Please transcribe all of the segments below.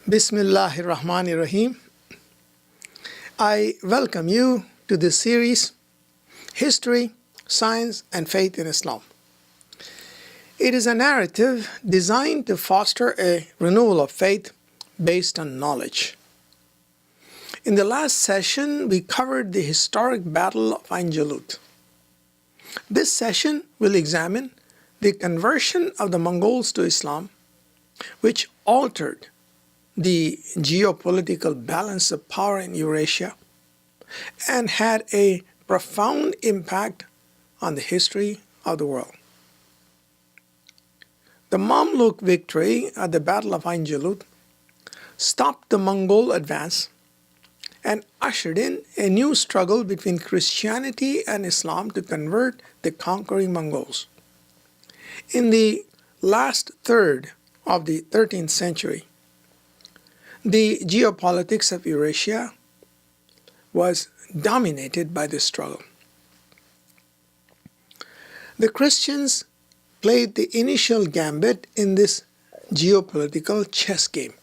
Bismillahir Rahmanir Rahim. I welcome you to this series, History, Science and Faith in Islam. It is a narrative designed to foster a renewal of faith based on knowledge. In the last session, we covered the historic Battle of Ain Jalut. This session will examine the conversion of the Mongols to Islam, which altered the geopolitical balance of power in Eurasia and had a profound impact on the history of the world. The Mamluk victory at the Battle of Ain Jalut stopped the Mongol advance and ushered in a new struggle between Christianity and Islam to convert the conquering Mongols. In the last third of the 13th century, the geopolitics of Eurasia was dominated by this struggle. The Christians played the initial gambit in this geopolitical chess game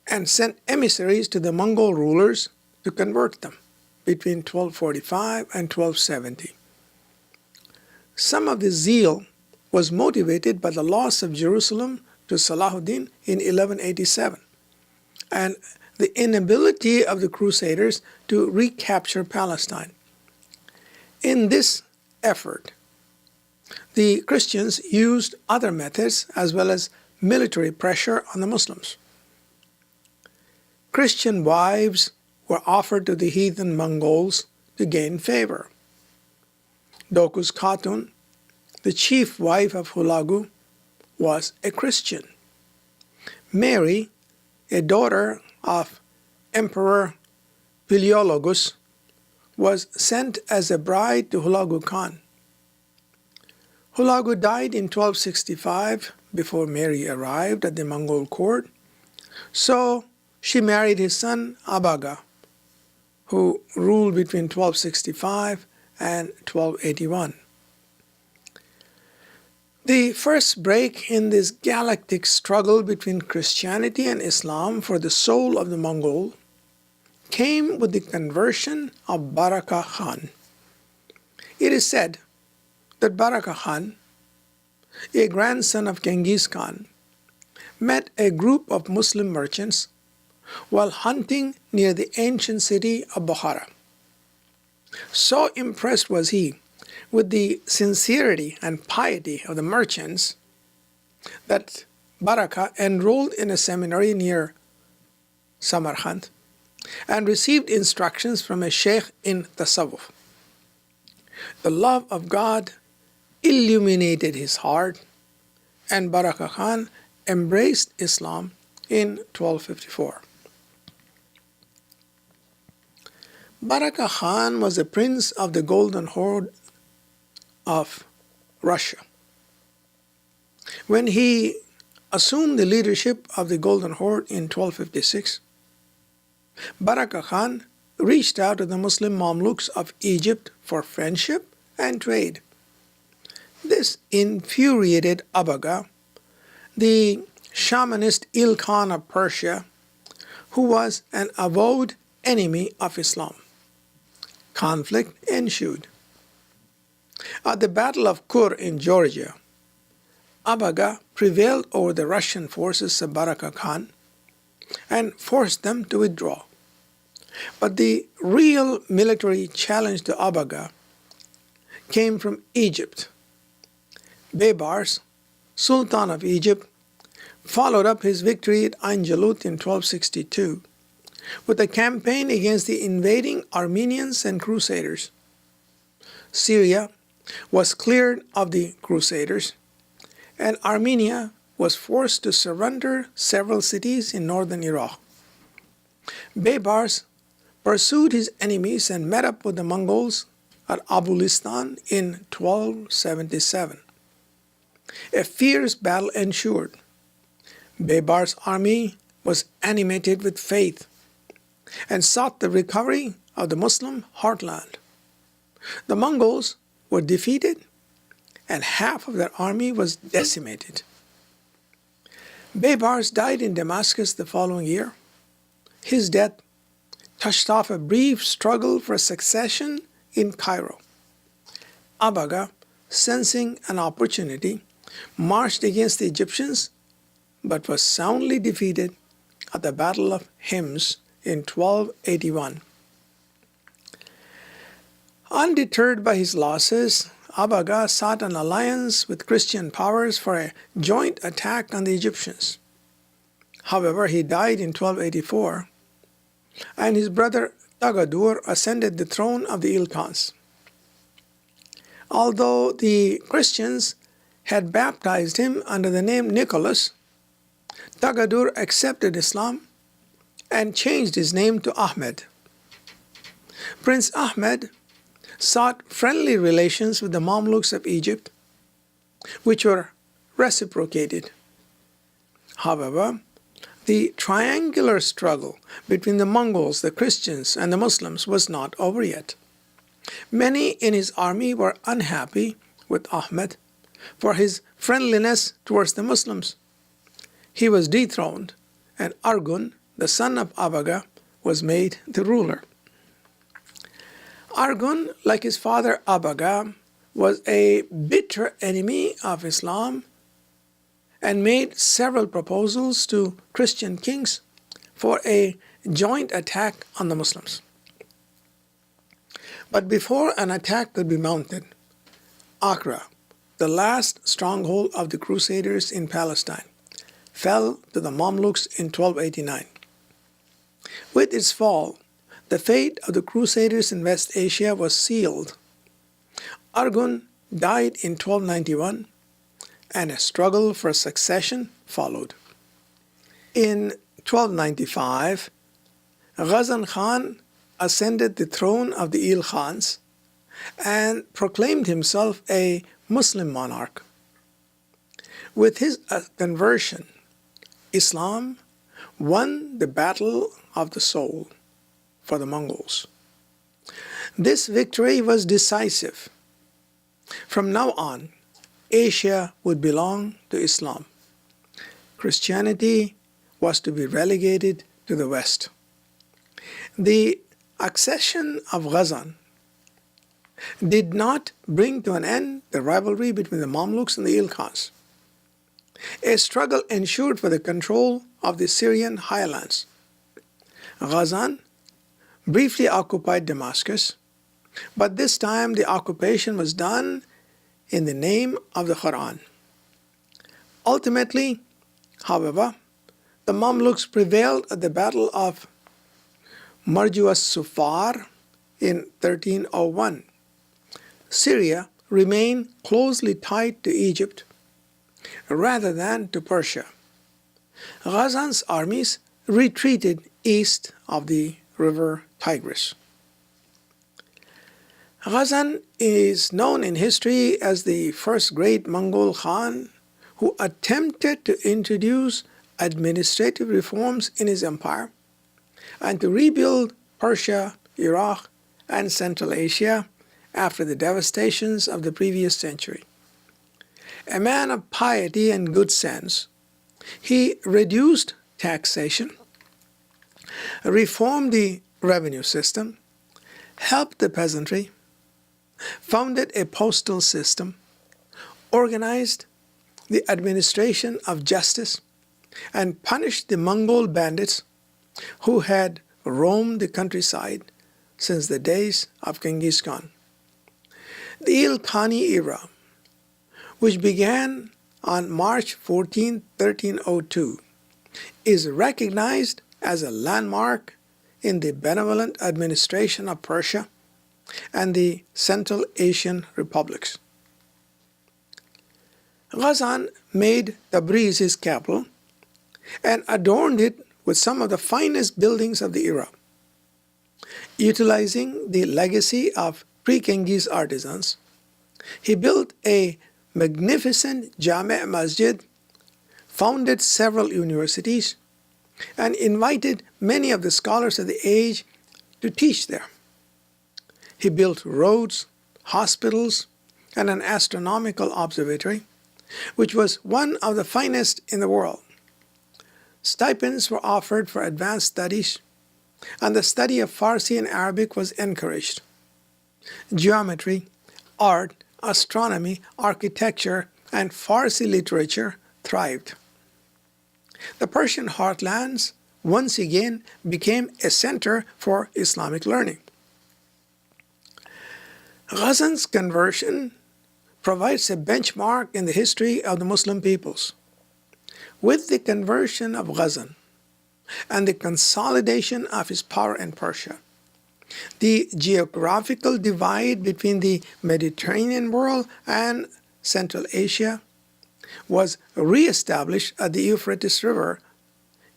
and sent emissaries to the Mongol rulers to convert them between 1245 and 1270. Some of the zeal was motivated by the loss of Jerusalem to Salahuddin in 1187 and the inability of the Crusaders to recapture Palestine. In this effort, the Christians used other methods as well as military pressure on the Muslims. Christian wives were offered to the heathen Mongols to gain favor. Dokuz Khatun, the chief wife of Hulagu, was a Christian. Mary, a daughter of Emperor Palaeologus, was sent as a bride to Hulagu Khan. Hulagu died in 1265 before Mary arrived at the Mongol court, so she married his son Abaga, who ruled between 1265 and 1281. The first break in this galactic struggle between Christianity and Islam for the soul of the Mongol came with the conversion of Baraka Khan. It is said that Baraka Khan, a grandson of Genghis Khan, met a group of Muslim merchants while hunting near the ancient city of Bukhara. So impressed was he with the sincerity and piety of the merchants that Baraka enrolled in a seminary near Samarkand and received instructions from a sheikh in Tasawwuf. The love of God illuminated his heart, and Baraka Khan embraced Islam in 1254. Baraka Khan was a prince of the Golden Horde of Russia. When he assumed the leadership of the Golden Horde in 1256, Baraka Khan reached out to the Muslim Mamluks of Egypt for friendship and trade. This infuriated Abaga, the shamanist Il Khan of Persia, who was an avowed enemy of Islam. Conflict ensued. At the Battle of Kur in Georgia, Abaga prevailed over the Russian forces of Baraka Khan and forced them to withdraw. But the real military challenge to Abaga came from Egypt. Baybars, Sultan of Egypt, followed up his victory at Ain Jalut in 1262 with a campaign against the invading Armenians and Crusaders. Syria was cleared of the Crusaders, and Armenia was forced to surrender several cities in northern Iraq. Baybars pursued his enemies and met up with the Mongols at Abulistan in 1277. A fierce battle ensued. Baybar's army was animated with faith and sought the recovery of the Muslim heartland. The Mongols were defeated and half of their army was decimated. Baybars died in Damascus the following year. His death touched off a brief struggle for succession in Cairo. Abaga, sensing an opportunity, marched against the Egyptians but was soundly defeated at the Battle of Hims in 1281. Undeterred by his losses, Abaga sought an alliance with Christian powers for a joint attack on the Egyptians. However, he died in 1284, and his brother Tagadur ascended the throne of the Ilkhans. Although the Christians had baptized him under the name Nicholas, Tagadur accepted Islam and changed his name to Ahmed. Prince Ahmed sought friendly relations with the Mamluks of Egypt, which were reciprocated. However, the triangular struggle between the Mongols, the Christians, and the Muslims was not over yet. Many in his army were unhappy with Ahmed for his friendliness towards the Muslims. He was dethroned, and Argun, the son of Abaga, was made the ruler. Argun, like his father Abaga, was a bitter enemy of Islam and made several proposals to Christian kings for a joint attack on the Muslims. But before an attack could be mounted, Accra, the last stronghold of the Crusaders in Palestine, fell to the Mamluks in 1289. With its fall, the fate of the Crusaders in West Asia was sealed. Argun died in 1291, and a struggle for succession followed. In 1295, Ghazan Khan ascended the throne of the Ilkhans and proclaimed himself a Muslim monarch. With his conversion, Islam won the battle of the soul for the Mongols. This victory was decisive. From now on, Asia would belong to Islam. Christianity was to be relegated to the West. The accession of Ghazan did not bring to an end the rivalry between the Mamluks and the Ilkhans. A struggle ensued for the control of the Syrian highlands. Ghazan briefly occupied Damascus, but this time the occupation was done in the name of the Quran. Ultimately, however, the Mamluks prevailed at the Battle of Marju as-Sufar in 1301. Syria remained closely tied to Egypt rather than to Persia. Ghazan's armies retreated east of the river Tigris. Ghazan is known in history as the first great Mongol Khan who attempted to introduce administrative reforms in his empire and to rebuild Persia, Iraq, and Central Asia after the devastations of the previous century. A man of piety and good sense, he reduced taxation, reformed the revenue system, helped the peasantry, founded a postal system, organized the administration of justice, and punished the Mongol bandits who had roamed the countryside since the days of Genghis Khan. The Ilkhani era, which began on March 14, 1302, is recognized as a landmark in the benevolent administration of Persia and the Central Asian republics. Ghazan made Tabriz his capital and adorned it with some of the finest buildings of the era. Utilizing the legacy of pre-Genghis artisans, he built a magnificent Jami' Masjid, founded several universities, and invited many of the scholars of the age to teach there. He built roads, hospitals, and an astronomical observatory, which was one of the finest in the world. Stipends were offered for advanced studies, and the study of Farsi and Arabic was encouraged. Geometry, art, astronomy, architecture, and Farsi literature thrived. The Persian heartlands once again became a center for Islamic learning. Ghazan's conversion provides a benchmark in the history of the Muslim peoples. With the conversion of Ghazan and the consolidation of his power in Persia, the geographical divide between the Mediterranean world and Central Asia was re-established at the Euphrates River,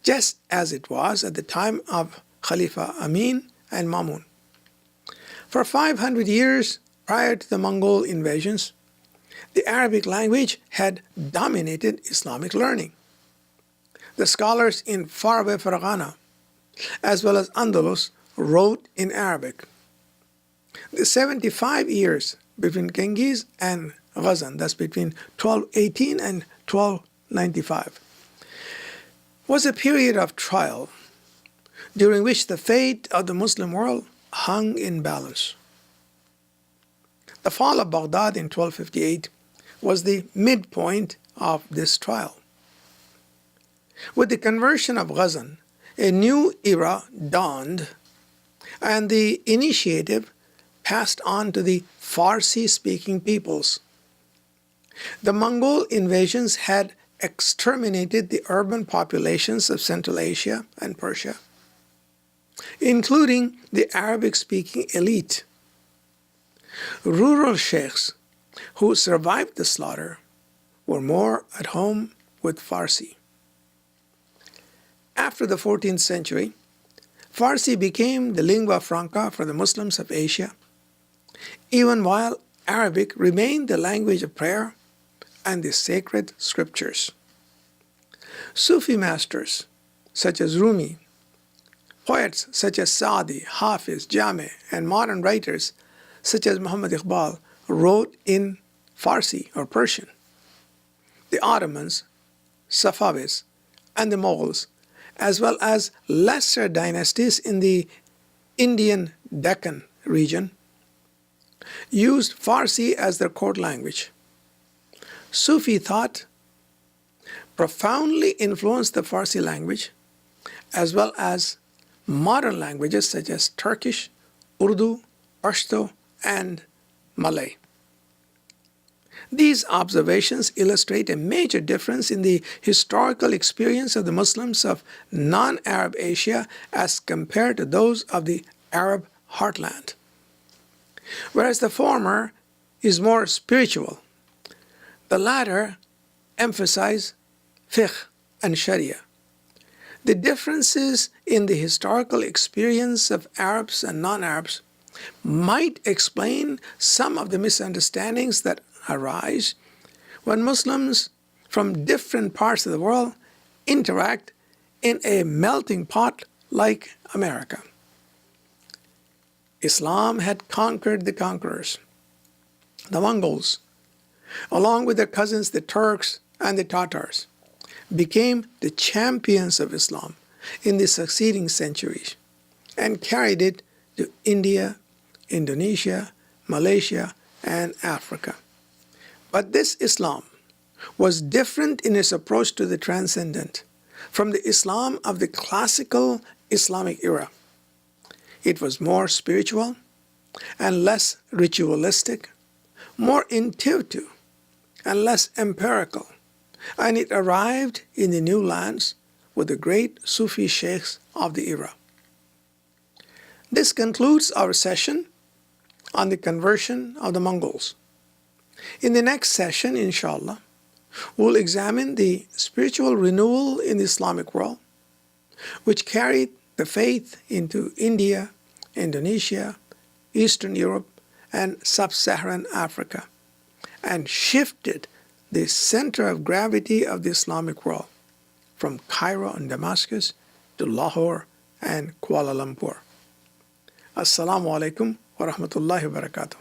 just as it was at the time of Khalifa Amin and Mamun. For 500 years prior to the Mongol invasions, the Arabic language had dominated Islamic learning. The scholars in faraway Farghana, as well as Andalus, wrote in Arabic. The 75 years between Genghis and Ghazan, that's between 1218 and 1295, was a period of trial during which the fate of the Muslim world hung in balance. The fall of Baghdad in 1258 was the midpoint of this trial. With the conversion of Ghazan, a new era dawned, and the initiative passed on to the Farsi-speaking peoples. The Mongol invasions had exterminated the urban populations of Central Asia and Persia, including the Arabic-speaking elite. Rural sheikhs who survived the slaughter were more at home with Farsi. After the 14th century, Farsi became the lingua franca for the Muslims of Asia, even while Arabic remained the language of prayer and the sacred scriptures. Sufi masters such as Rumi, poets such as Saadi, Hafiz, Jami, and modern writers such as Muhammad Iqbal wrote in Farsi or Persian. The Ottomans, Safavids, and the Mughals, as well as lesser dynasties in the Indian Deccan region, used Farsi as their court language. Sufi thought profoundly influenced the Farsi language, as well as modern languages such as Turkish, Urdu, Pashto, and Malay. These observations illustrate a major difference in the historical experience of the Muslims of non-Arab Asia as compared to those of the Arab heartland. Whereas the former is more spiritual, the latter emphasize fiqh and sharia. The differences in the historical experience of Arabs and non-Arabs might explain some of the misunderstandings that arise when Muslims from different parts of the world interact in a melting pot like America. Islam had conquered the conquerors. The Mongols, along with their cousins the Turks and the Tatars, became the champions of Islam in the succeeding centuries and carried it to India, Indonesia, Malaysia, and Africa. But this Islam was different in its approach to the transcendent from the Islam of the classical Islamic era. It was more spiritual and less ritualistic, more intuitive and less empirical, and it arrived in the new lands with the great Sufi sheikhs of the era. This concludes our session on the conversion of the Mongols. In the next session, inshallah, we'll examine the spiritual renewal in the Islamic world, which carried the faith into India, Indonesia, Eastern Europe, and Sub-Saharan Africa, and shifted the center of gravity of the Islamic world from Cairo and Damascus to Lahore and Kuala Lumpur. Assalamu alaikum wa rahmatullahi wa barakatuh.